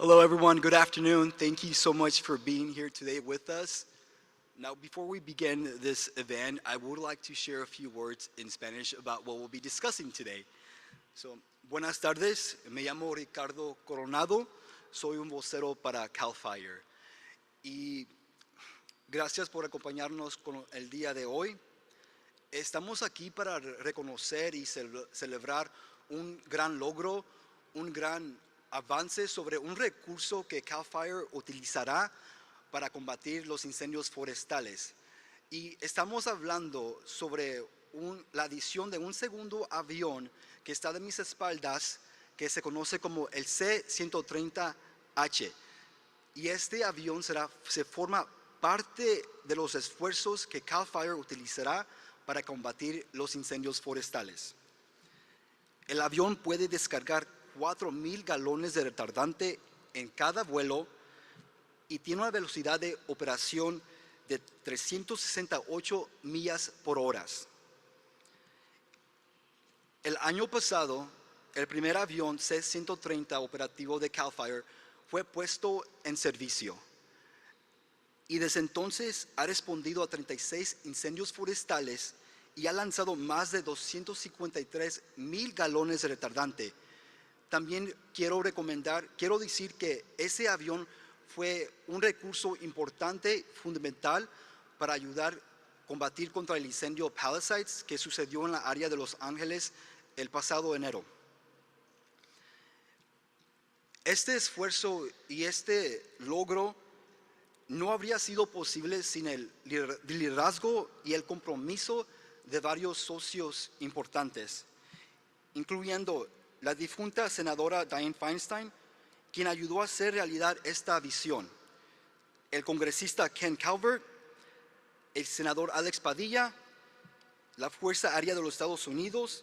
Hello everyone, good afternoon. Thank you so much for being here today with us. Now, before we begin this event, I would like to share a few words in Spanish about what we'll be discussing today. So, buenas tardes, me llamo Ricardo Coronado, soy un vocero para CalFire. Y gracias por acompañarnos con el día de hoy. Estamos aquí para reconocer y celebrar un gran logro, un gran avance sobre un recurso que CalFire utilizará para combatir los incendios forestales. Y estamos hablando sobre la adición de un segundo avión que está de mis espaldas, que se conoce como el C-130H. Y este avión se forma parte de los esfuerzos que CalFire utilizará para combatir los incendios forestales. El avión puede descargar 4,000 galones de retardante en cada vuelo y tiene una velocidad de operación de 368 millas por hora. El año pasado, el primer avión C-130 operativo de CalFire fue puesto en servicio y desde entonces ha respondido a 36 incendios forestales y ha lanzado más de 253,000 galones de retardante. También quiero decir que ese avión fue un recurso importante, fundamental, para ayudar a combatir contra el incendio Palisades que sucedió en la área de Los Ángeles el pasado enero. Este esfuerzo y este logro no habría sido posible sin el liderazgo y el compromiso de varios socios importantes, incluyendo la difunta senadora Dianne Feinstein, quien ayudó a hacer realidad esta visión, el congresista Ken Calvert, el senador Alex Padilla, la Fuerza Aérea de los Estados Unidos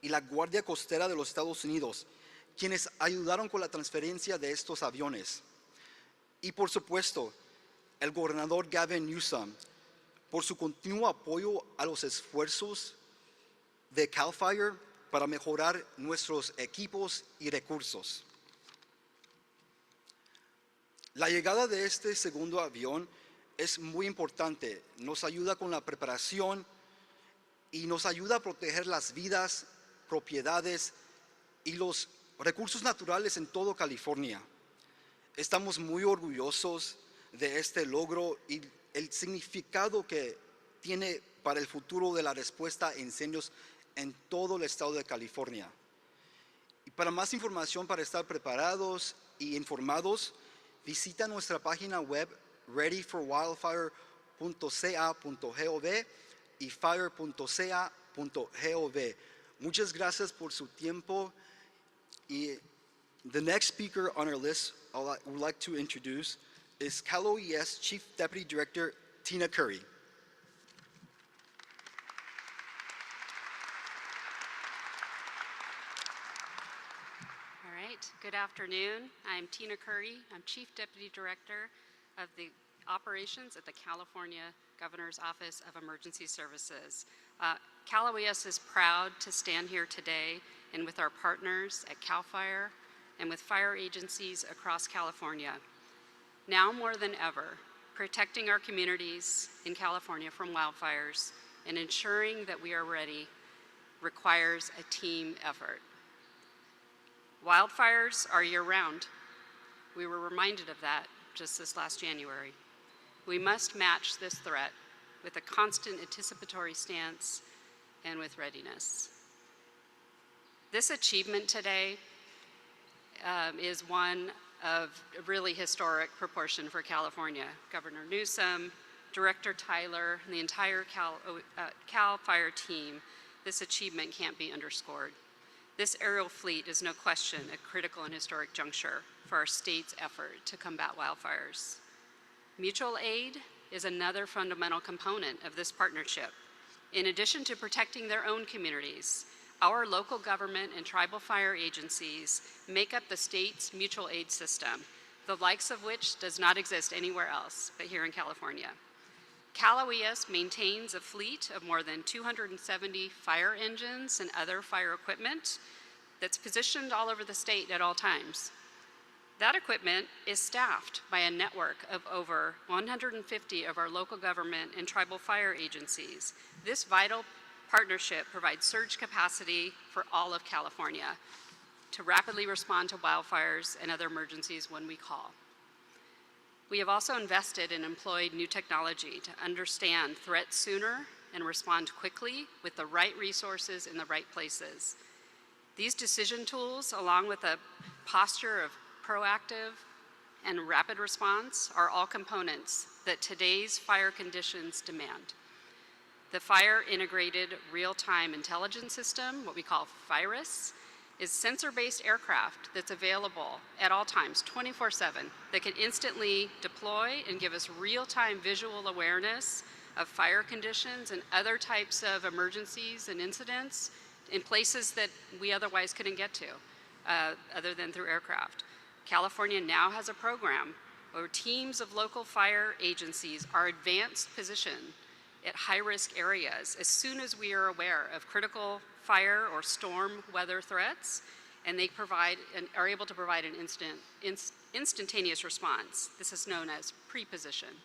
y la Guardia Costera de los Estados Unidos, quienes ayudaron con la transferencia de estos aviones. Y por supuesto, el gobernador Gavin Newsom, por su continuo apoyo a los esfuerzos de CalFire para mejorar nuestros equipos y recursos. La llegada de este segundo avión es muy importante. Nos ayuda con la preparación y nos ayuda a proteger las vidas, propiedades y los recursos naturales en toda California. Estamos muy orgullosos de este logro y el significado que tiene para el futuro de la respuesta a incendios en todo el estado de California. Y para más información, para estar preparados y informados, visita nuestra página web readyforwildfire.ca.gov y fire.ca.gov. Muchas gracias por su tiempo. Y the next speaker on our list I would like to introduce is CalOES Chief Deputy Director Tina Curry. Good afternoon. I'm Tina Curry. I'm Chief Deputy Director of the Operations at the California Governor's Office of Emergency Services. CalOES is proud to stand here today and with our partners at CalFire and with fire agencies across California. Now more than ever, protecting our communities in California from wildfires and ensuring that we are ready requires a team effort. Wildfires are year-round. We were reminded of that just this last January. We must match this threat with a constant anticipatory stance and with readiness. This achievement today is one of really historic proportion for California. Governor Newsom, Director Tyler, and the entire CalFire team, this achievement can't be underscored. This aerial fleet is no question a critical and historic juncture for our state's effort to combat wildfires. Mutual aid is another fundamental component of this partnership. In addition to protecting their own communities, our local government and tribal fire agencies make up the state's mutual aid system, the likes of which does not exist anywhere else but here in California. CalOES maintains a fleet of more than 270 fire engines and other fire equipment that's positioned all over the state at all times. That equipment is staffed by a network of over 150 of our local government and tribal fire agencies. This vital partnership provides surge capacity for all of California to rapidly respond to wildfires and other emergencies when we call. We have also invested and employed new technology to understand threats sooner and respond quickly with the right resources in the right places. These decision tools, along with a posture of proactive and rapid response, are all components that today's fire conditions demand. The Fire Integrated Real-Time Intelligence System, what we call FIRIS, is sensor-based aircraft that's available at all times, 24/7, that can instantly deploy and give us real-time visual awareness of fire conditions and other types of emergencies and incidents in places that we otherwise couldn't get to, other than through aircraft. California now has a program where teams of local fire agencies are advanced position at high-risk areas as soon as we are aware of critical fire or storm weather threats, and they are able to provide an instantaneous response. This is known as pre-position.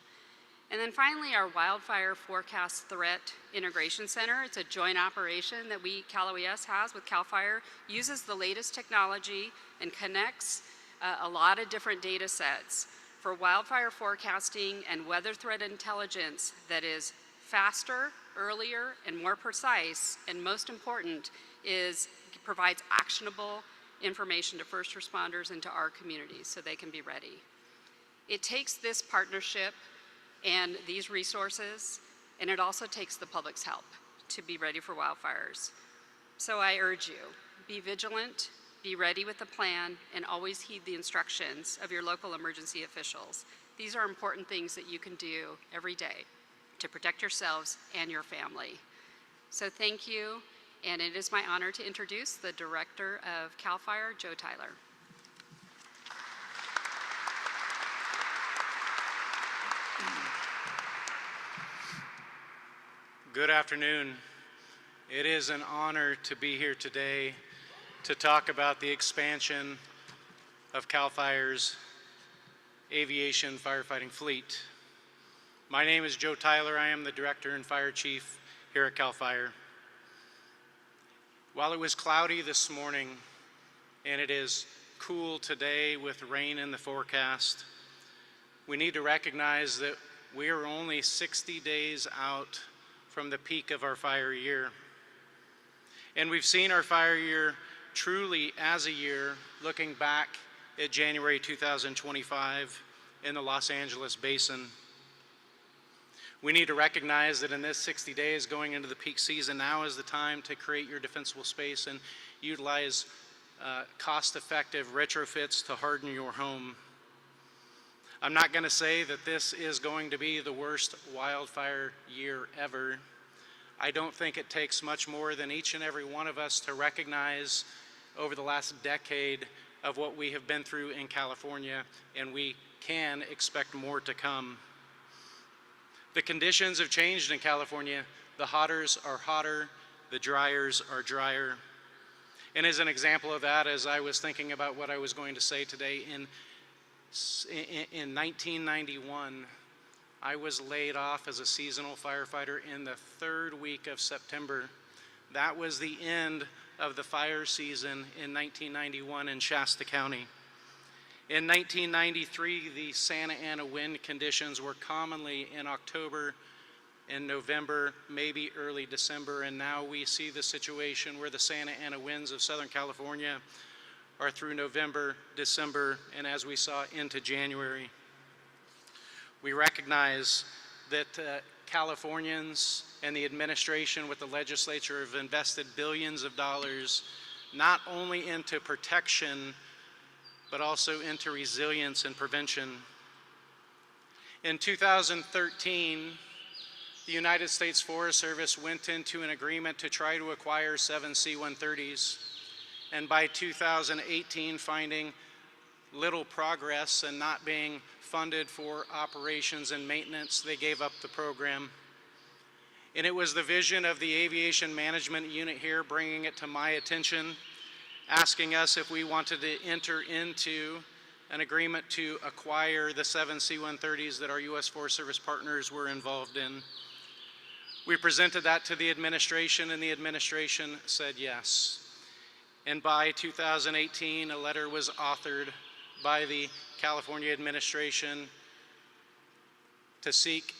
And then finally, our Wildfire Forecast Threat Integration Center. It's a joint operation that Cal OES has with CalFire, uses the latest technology and connects a lot of different data sets for wildfire forecasting and weather threat intelligence that is faster, earlier, and more precise, and most important provides actionable information to first responders and to our communities so they can be ready. It takes this partnership and these resources, and it also takes the public's help to be ready for wildfires. So I urge you, be vigilant, be ready with a plan, and always heed the instructions of your local emergency officials. These are important things that you can do every day to protect yourselves and your family. So thank you, and it is my honor to introduce the Director of CalFire, Joe Tyler. Good afternoon. It is an honor to be here today to talk about the expansion of CalFire's aviation firefighting fleet. My name is Joe Tyler. I am the Director and Fire Chief here at CalFire. While it was cloudy this morning and it is cool today with rain in the forecast, we need to recognize that we are only 60 days out from the peak of our fire year. And we've seen our fire year truly as a year looking back at January 2025 in the Los Angeles basin. We need to recognize that in this 60 days going into the peak season, now is the time to create your defensible space and utilize cost-effective retrofits to harden your home. I'm not going to say that this is going to be the worst wildfire year ever. I don't think it takes much more than each and every one of us to recognize over the last decade of what we have been through in California, and we can expect more to come. The conditions have changed in California. The hotters are hotter, the dryers are drier. And as an example of that, as I was thinking about what I was going to say today, in 1991, I was laid off as a seasonal firefighter in the 3rd week of September. That was the end of the fire season in 1991 in Shasta County. In 1993, the Santa Ana wind conditions were commonly in October and November, maybe early December, and now we see the situation where the Santa Ana winds of Southern California are through November, December, and as we saw into January. We recognize that Californians and the administration with the legislature have invested billions of dollars not only into protection but also into resilience and prevention. In 2013, the United States Forest Service went into an agreement to try to acquire 7 C-130s. And by 2018, finding little progress and not being funded for operations and maintenance, they gave up the program. And it was the vision of the Aviation Management Unit here bringing it to my attention, asking us if we wanted to enter into an agreement to acquire the 7 C-130s that our U.S. Forest Service partners were involved in. We presented that to the administration, and the administration said yes. And by 2018, a letter was authored by the California administration to seek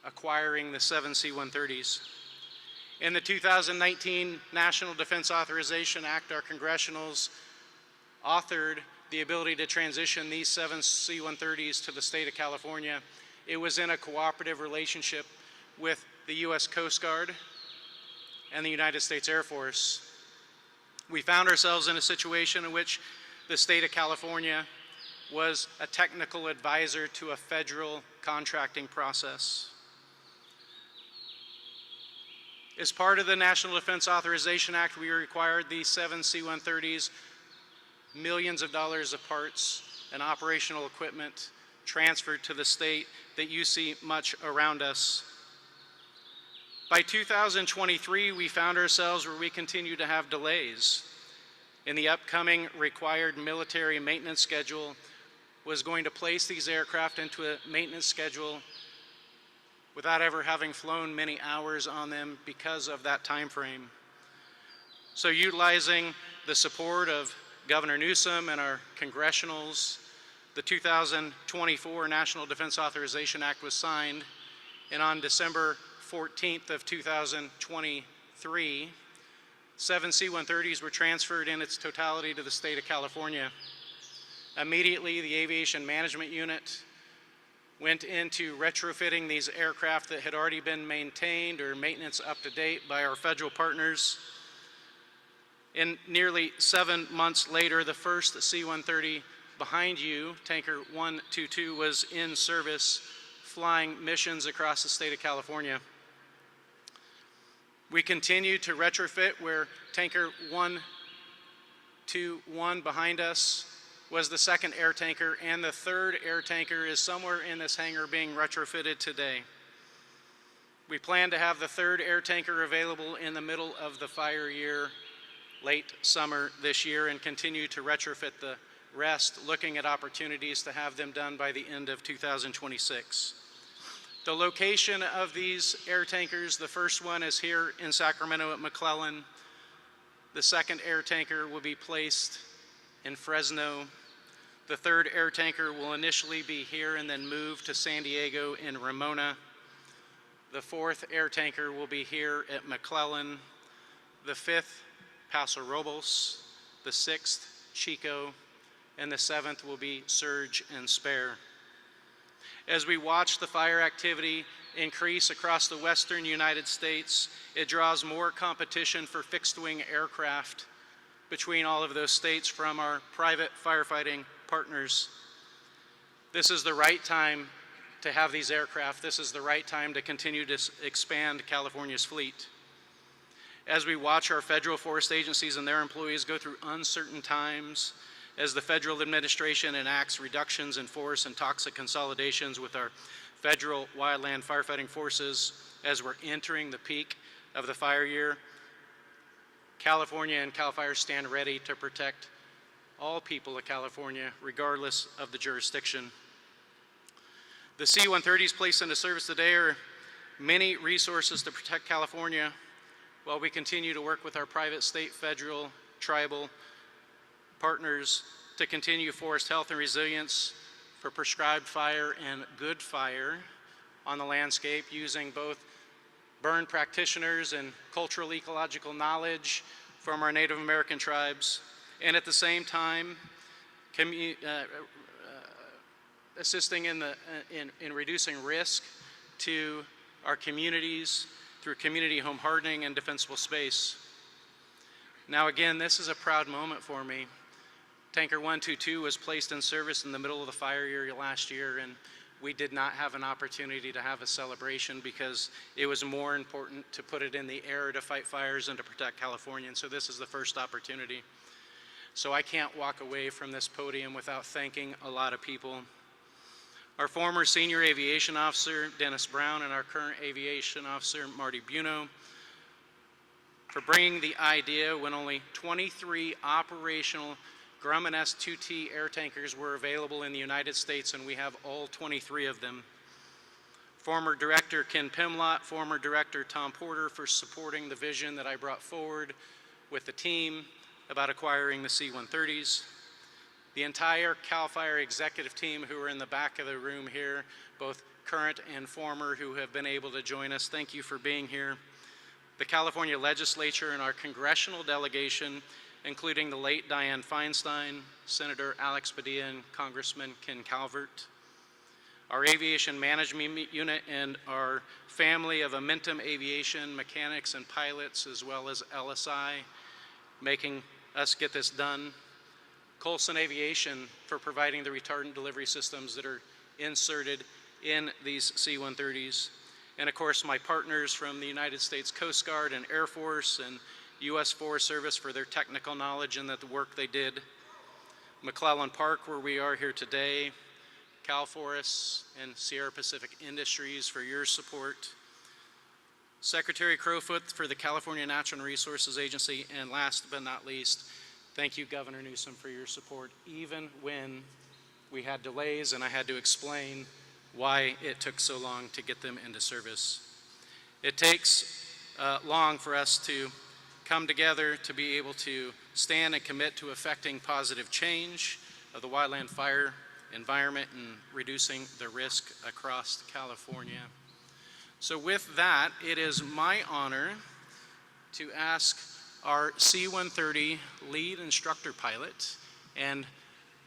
acquiring the 7 C-130s. In the 2019 National Defense Authorization Act, our congressionals authored the ability to transition these 7 C-130s to the state of California. It was in a cooperative relationship with the U.S. Coast Guard and the United States Air Force. We found ourselves in a situation in which the state of California was a technical advisor to a federal contracting process. As part of the National Defense Authorization Act, we required these 7 C-130s, millions of dollars of parts and operational equipment transferred to the state that you see much around us. By 2023, we found ourselves where we continue to have delays. In the upcoming required military maintenance schedule was going to place these aircraft into a maintenance schedule without ever having flown many hours on them because of that time frame. So utilizing the support of Governor Newsom and our congressionals, the 2024 National Defense Authorization Act was signed, and on December 14th of 2023, 7 C-130s were transferred in its totality to the state of California. Immediately, the Aviation Management Unit went into retrofitting these aircraft that had already been maintained or maintenance up to date by our federal partners. And nearly 7 months later, the first C-130 behind you, Tanker 122, was in service flying missions across the state of California. We continue to retrofit where Tanker 121 behind us was the second air tanker, and the third air tanker is somewhere in this hangar being retrofitted today. We plan to have the third air tanker available in the middle of the fire year, late summer this year, and continue to retrofit the rest, looking at opportunities to have them done by the end of 2026. The location of these air tankers, the first one is here in Sacramento at McClellan. The second air tanker will be placed in Fresno. The third air tanker will initially be here and then move to San Diego in Ramona. The fourth air tanker will be here at McClellan. The fifth, Paso Robles. The sixth, Chico. And the seventh will be Surge and Spare. As we watch the fire activity increase across the western United States, it draws more competition for fixed-wing aircraft between all of those states from our private firefighting partners. This is the right time to have these aircraft. This is the right time to continue to expand California's fleet. As we watch our federal forest agencies and their employees go through uncertain times, as the federal administration enacts reductions in force and toxic consolidations with our federal wildland firefighting forces, as we're entering the peak of the fire year, California and CalFire stand ready to protect all people of California, regardless of the jurisdiction. The C-130s placed into service today are many resources to protect California while we continue to work with our private, state, federal, tribal partners to continue forest health and resilience for prescribed fire and good fire on the landscape, using both burn practitioners and cultural ecological knowledge from our Native American tribes, and at the same time assisting in reducing risk to our communities through community home hardening and defensible space. Now again, this is a proud moment for me. Tanker 122 was placed in service in the middle of the fire year last year, and we did not have an opportunity to have a celebration because it was more important to put it in the air to fight fires and to protect California, and so this is the first opportunity. So I can't walk away from this podium without thanking a lot of people. Our former senior aviation officer, Dennis Brown, and our current aviation officer, Marty Buno, for bringing the idea when only 23 operational Grumman S2T air tankers were available in the United States, and we have all 23 of them. Former Director Ken Pimlott, former Director Tom Porter for supporting the vision that I brought forward with the team about acquiring the C-130s. The entire CalFire executive team who are in the back of the room here, both current and former, who have been able to join us, thank you for being here. The California Legislature and our congressional delegation, including the late Dianne Feinstein, Senator Alex Padilla, and Congressman Ken Calvert. Our aviation management unit and our family of Amentum Aviation mechanics and pilots, as well as LSI, making us get this done. Colson Aviation for providing the retardant delivery systems that are inserted in these C-130s. And of course, my partners from the United States Coast Guard and Air Force and U.S. Forest Service for their technical knowledge and the work they did. McClellan Park, where we are here today. Cal Forests and Sierra Pacific Industries for your support. Secretary Crowfoot for the California Natural Resources Agency. And last but not least, thank you, Governor Newsom, for your support, even when we had delays and I had to explain why it took so long to get them into service. It takes long for us to come together to be able to stand and commit to effecting positive change of the wildland fire environment and reducing the risk across California. So with that, it is my honor to ask our C-130 lead instructor pilot and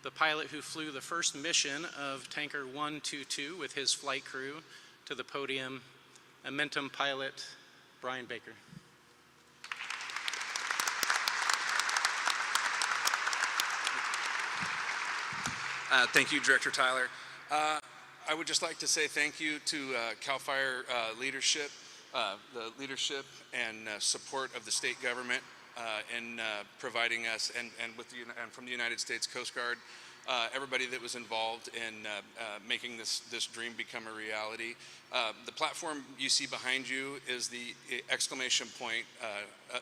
the pilot who flew the first mission of Tanker 122 with his flight crew to the podium, Amentum pilot Brian Baker. Thank you, Director Tyler. I would just like to say thank you to CalFire leadership, the leadership and support of the state government in providing us, and from the United States Coast Guard, everybody that was involved in making this dream become a reality. The platform you see behind you is the exclamation point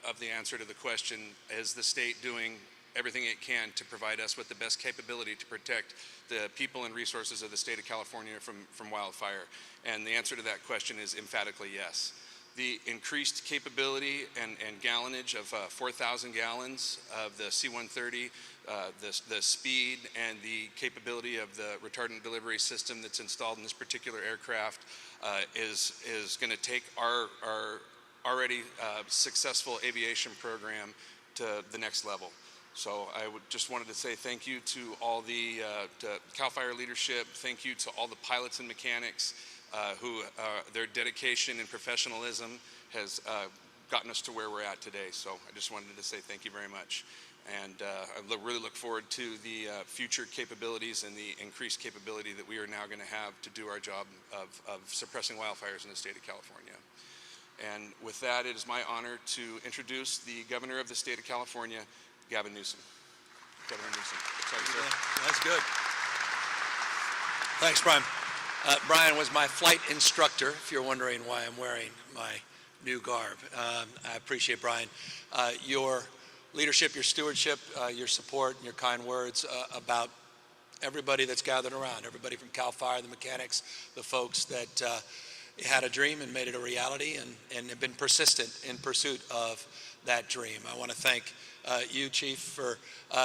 of the answer to the question, is the state doing everything it can to provide us with the best capability to protect the people and resources of the state of California from wildfire? And the answer to that question is emphatically yes. The increased capability and gallonage of 4,000 gallons of the C-130, the speed and the capability of the retardant delivery system that's installed in this particular aircraft is going to take our already successful aviation program to the next level. So I just wanted to say thank you to all the CalFire leadership. Thank you to all the pilots and mechanics who their dedication and professionalism has gotten us to where we're at today. So I just wanted to say thank you very much. And I really look forward to the future capabilities and the increased capability that we are now going to have to do our job of suppressing wildfires in the state of California. And with that, it is my honor to introduce the Governor of the state of California, Gavin Newsom. Governor Newsom. Sorry, sir. That's good. Thanks, Brian. Brian was my flight instructor, if you're wondering why I'm wearing my new garb. I appreciate, Brian, your leadership, your stewardship, your support, and your kind words about everybody that's gathered around, everybody from CalFire, the mechanics, the folks that had a dream and made it a reality and have been persistent in pursuit of that dream. I want to thank you, Chief, for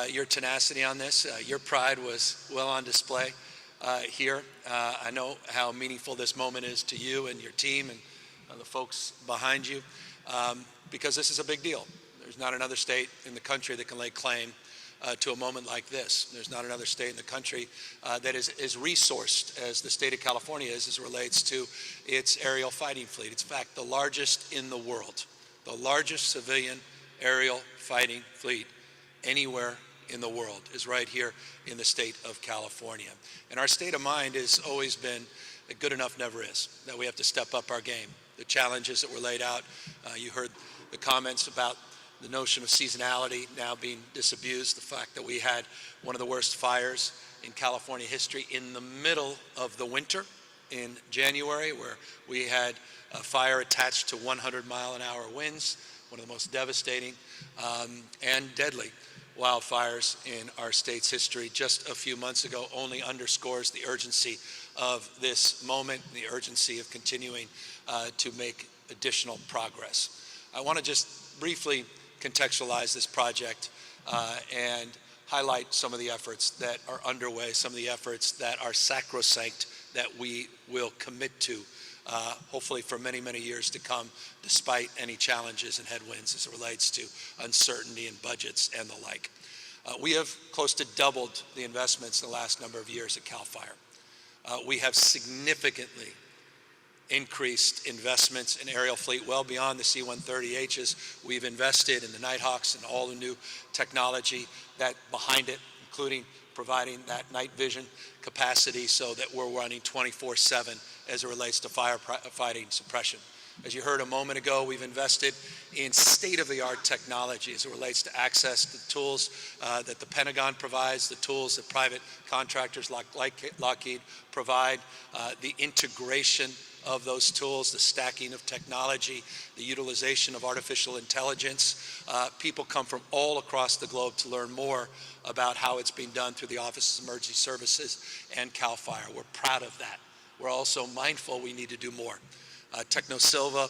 your tenacity on this. Your pride was well on display here. I know how meaningful this moment is to you and your team and the folks behind you, because this is a big deal. There's not another state in the country that can lay claim to a moment like this. There's not another state in the country that is as resourced as the state of California is as it relates to its aerial fighting fleet. It's in fact the largest in the world, the largest civilian aerial fighting fleet anywhere in the world is right here in the state of California. And our state of mind has always been that good enough never is, that we have to step up our game. The challenges that were laid out, you heard the comments about the notion of seasonality now being disabused, the fact that we had one of the worst fires in California history in the middle of the winter in January, where we had a fire attached to 100-mile-an-hour winds, one of the most devastating and deadly wildfires in our state's history just a few months ago only underscores the urgency of this moment, the urgency of continuing to make additional progress. I want to just briefly contextualize this project and highlight some of the efforts that are underway, some of the efforts that are sacrosanct that we will commit to, hopefully for many, many years to come, despite any challenges and headwinds as it relates to uncertainty in budgets and the like. We have close to doubled the investments in the last number of years at CalFire. We have significantly increased investments in aerial fleet well beyond the C-130Hs. We've invested in the Nighthawks and all the new technology that behind it, including providing that night vision capacity so that we're running 24/7 as it relates to firefighting suppression. As you heard a moment ago, we've invested in state-of-the-art technology as it relates to access to tools that the Pentagon provides, the tools that private contractors like Lockheed provide, the integration of those tools, the stacking of technology, the utilization of artificial intelligence. People come from all across the globe to learn more about how it's being done through the Office of Emergency Services and CalFire. We're proud of that. We're also mindful we need to do more. TechnoSilva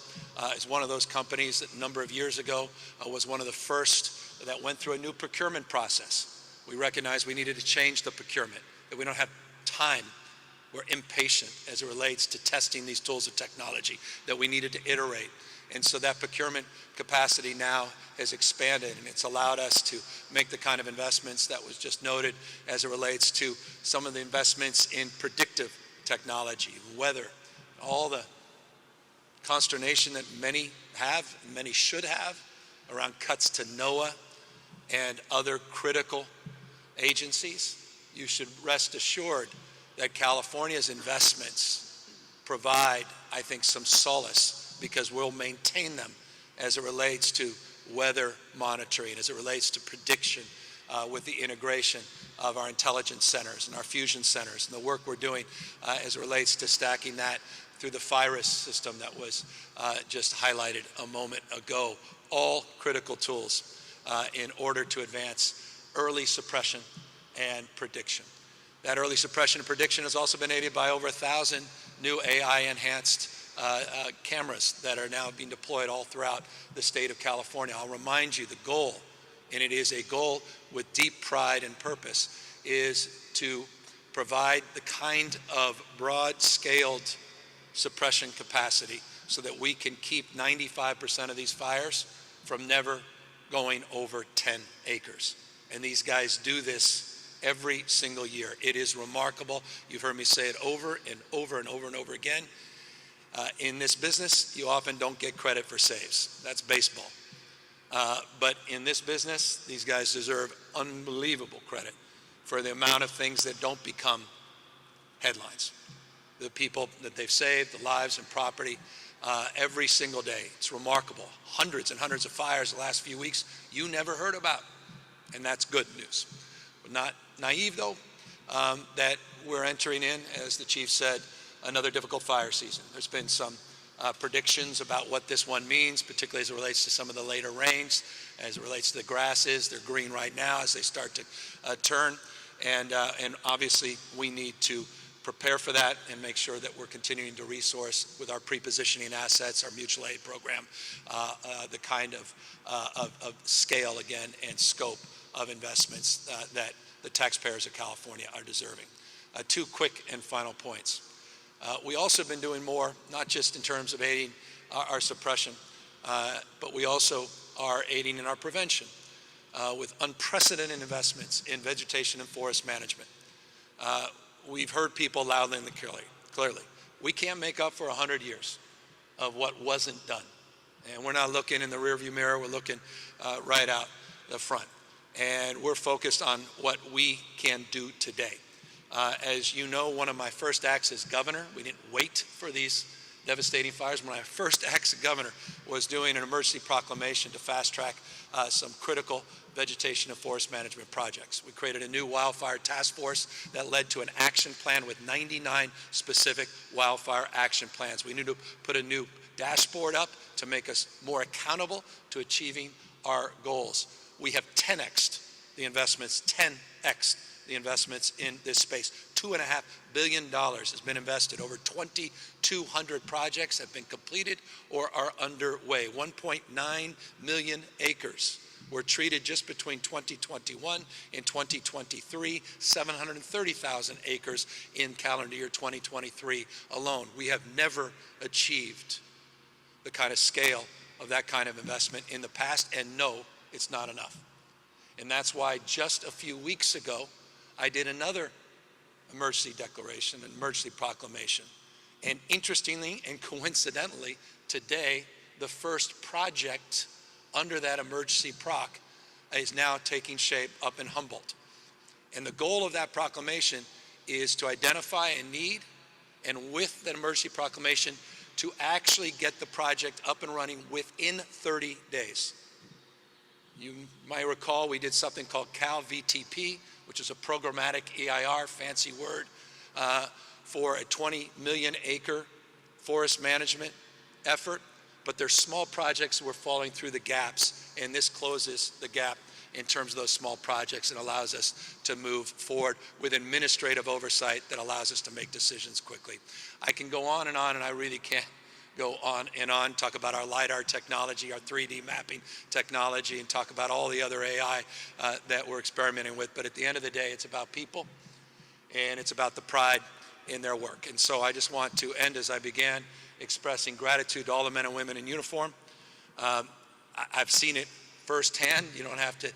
is one of those companies that a number of years ago was one of the first that went through a new procurement process. We recognized we needed to change the procurement, that we don't have time. We're impatient as it relates to testing these tools of technology, that we needed to iterate. And so that procurement capacity now has expanded, and it's allowed us to make the kind of investments that was just noted as it relates to some of the investments in predictive technology, weather, all the consternation that many have, many should have, around cuts to NOAA and other critical agencies. You should rest assured that California's investments provide, I think, some solace, because we'll maintain them as it relates to weather monitoring, as it relates to prediction with the integration of our intelligence centers and our fusion centers and the work we're doing as it relates to stacking that through the FIRIS system that was just highlighted a moment ago. All critical tools in order to advance early suppression and prediction. That early suppression and prediction has also been aided by over 1,000 new AI-enhanced cameras that are now being deployed all throughout the state of California. I'll remind you, the goal, and it is a goal with deep pride and purpose, is to provide the kind of broad-scaled suppression capacity so that we can keep 95% of these fires from never going over 10 acres. And these guys do this every single year. It is remarkable. You've heard me say it over and over and over and over again. In this business, you often don't get credit for saves. That's baseball. But in this business, these guys deserve unbelievable credit for the amount of things that don't become headlines. The people that they've saved, the lives and property, every single day. It's remarkable. Hundreds and hundreds of fires the last few weeks you never heard about. And that's good news. We're not naive, though, that we're entering in, as the chief said, another difficult fire season. There's been some predictions about what this one means, particularly as it relates to some of the later rains, as it relates to the grasses. They're green right now as they start to turn. And obviously, we need to prepare for that and make sure that we're continuing to resource with our pre-positioning assets, our mutual aid program, the kind of scale, again, and scope of investments that the taxpayers of California are deserving. Two quick and final points. We also have been doing more, not just in terms of aiding our suppression, but we also are aiding in our prevention with unprecedented investments in vegetation and forest management. We've heard people loudly and clearly. We can't make up for 100 years of what wasn't done. And we're not looking in the rearview mirror, we're looking right out the front. And we're focused on what we can do today. As you know, one of my first acts as governor, we didn't wait for these devastating fires. One of my first acts as governor was doing an emergency proclamation to fast track some critical vegetation and forest management projects. We created a new wildfire task force that led to an action plan with 99 specific wildfire action plans. We need to put a new dashboard up to make us more accountable to achieving our goals. We have 10x'd the investments, 10x the investments in this space. $2.5 billion has been invested. Over 2,200 projects have been completed or are underway. 1.9 million acres were treated just between 2021 and 2023, 730,000 acres in calendar year 2023 alone. We have never achieved the kind of scale of that kind of investment in the past, and no, it's not enough. And that's why just a few weeks ago, I did another emergency declaration, an emergency proclamation. And interestingly and coincidentally, today, the first project under that emergency proc is now taking shape up in Humboldt. And the goal of that proclamation is to identify a need, and with that emergency proclamation, to actually get the project up and running within 30 days. You might recall we did something called CalVTP, which is a programmatic EIR, fancy word, for a 20 million acre forest management effort. But there's small projects we're falling through the gaps, and this closes the gap in terms of those small projects and allows us to move forward with administrative oversight that allows us to make decisions quickly. I can go on, and I really can't go on and on, talk about our LiDAR technology, our 3D mapping technology, and talk about all the other AI that we're experimenting with. But at the end of the day, it's about people, and it's about the pride in their work. And so I just want to end as I began, expressing gratitude to all the men and women in uniform. I've seen it firsthand. You don't have to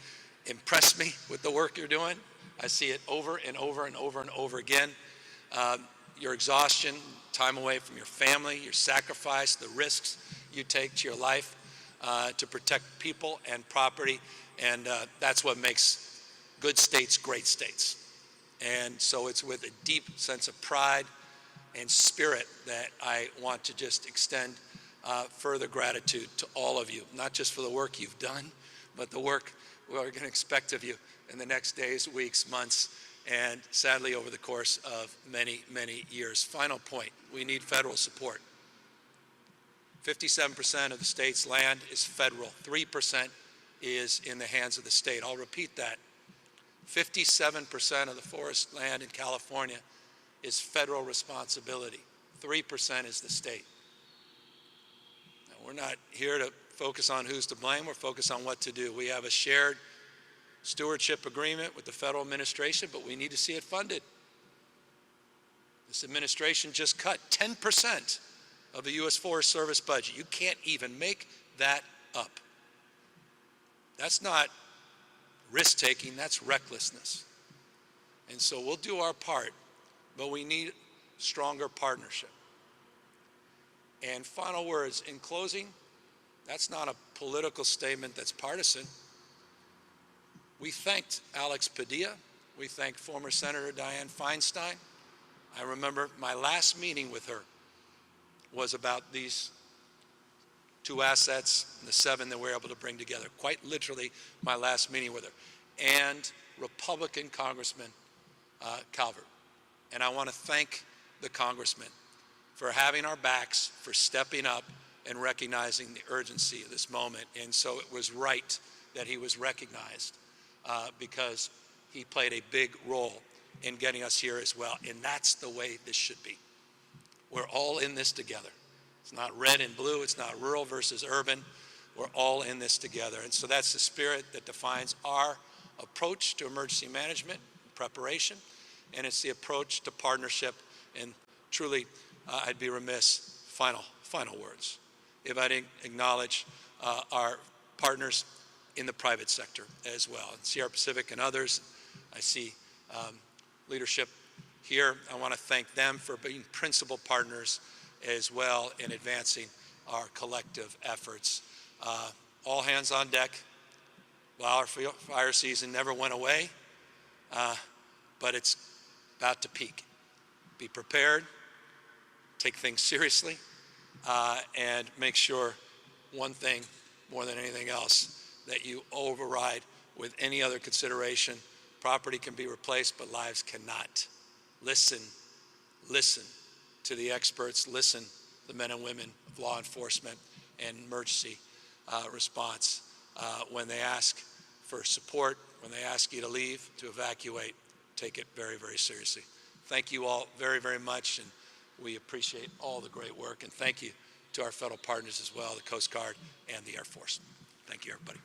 impress me with the work you're doing. I see it over and over and over and over again. Your exhaustion, time away from your family, your sacrifice, the risks you take to your life to protect people and property, and that's what makes good states great states. And so it's with a deep sense of pride and spirit that I want to just extend further gratitude to all of you, not just for the work you've done, but the work we're going to expect of you in the next days, weeks, months, and sadly over the course of many, many years. Final point, we need federal support. 57% of the state's land is federal, 3% is in the hands of the state. I'll repeat that. 57% of the forest land in California is federal responsibility. 3% is the state. Now, we're not here to focus on who's to blame, we're focused on what to do. We have a shared stewardship agreement with the federal administration, but we need to see it funded. This administration just cut 10% of the U.S. Forest Service budget. You can't even make that up. That's not risk-taking, that's recklessness. And so we'll do our part, but we need stronger partnership. And final words, in closing, that's not a political statement that's partisan. We thanked Alex Padilla. We thanked former Senator Dianne Feinstein. I remember my last meeting with her was about these two assets and the 7 that we're able to bring together. Quite literally, my last meeting with her. And Republican Congressman Calvert. And I want to thank the congressman for having our backs, for stepping up and recognizing the urgency of this moment. And so it was right that he was recognized because he played a big role in getting us here as well. And that's the way this should be. We're all in this together. It's not red and blue. It's not rural versus urban. We're all in this together. And so that's the spirit that defines our approach to emergency management, preparation, and it's the approach to partnership. And truly, I'd be remiss, final words, if I didn't acknowledge our partners in the private sector as well. And Sierra Pacific and others, I see leadership here. I want to thank them for being principal partners as well in advancing our collective efforts. All hands on deck. Wildfire season never went away, but it's about to peak. Be prepared, take things seriously, and make sure one thing more than anything else, that you override with any other consideration. Property can be replaced, but lives cannot. Listen to the experts, listen to the men and women of law enforcement and emergency response when they ask for support, when they ask you to leave, to evacuate, take it very, very seriously. Thank you all very, very much, and we appreciate all the great work. And thank you to our federal partners as well, the Coast Guard and the Air Force. Thank you, everybody.